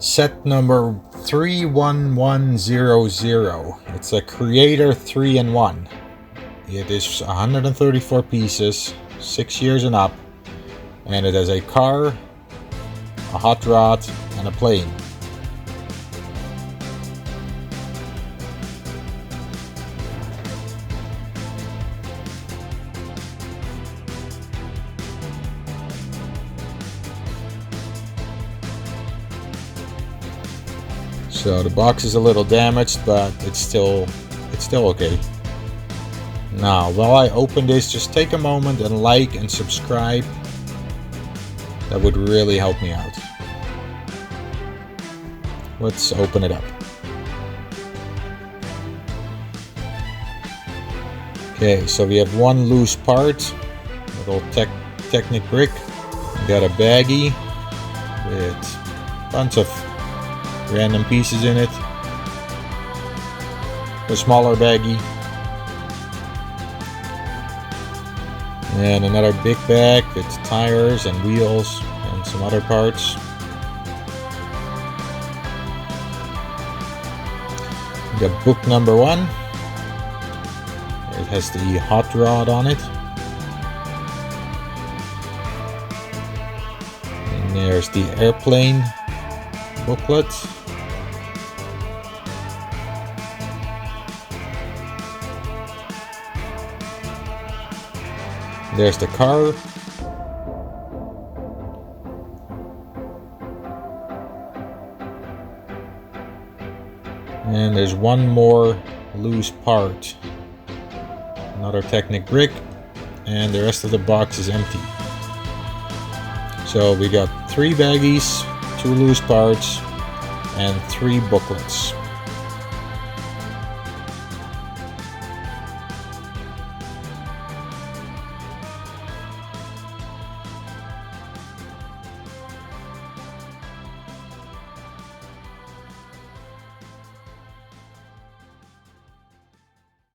Set number 31100. It's a Creator 3-in-1. It is 134 pieces, 6 years and up, and it has a car, a hot rod, and a plane. So the box is a little damaged, but it's still okay. Now, while I open this, just take a moment and like and subscribe. That would really help me out. Let's open it up. Okay, so we have one loose part, little Technic brick. We got a baggie with a bunch of random pieces in it. A smaller baggie. And another big bag with tires and wheels and some other parts. We got book number 1. It has the hot rod on it. And there's the airplane booklet. There's the car. And there's one more loose part. Another Technic brick. And the rest of the box is empty. So we got 3 baggies, 2 loose parts, and 3 booklets.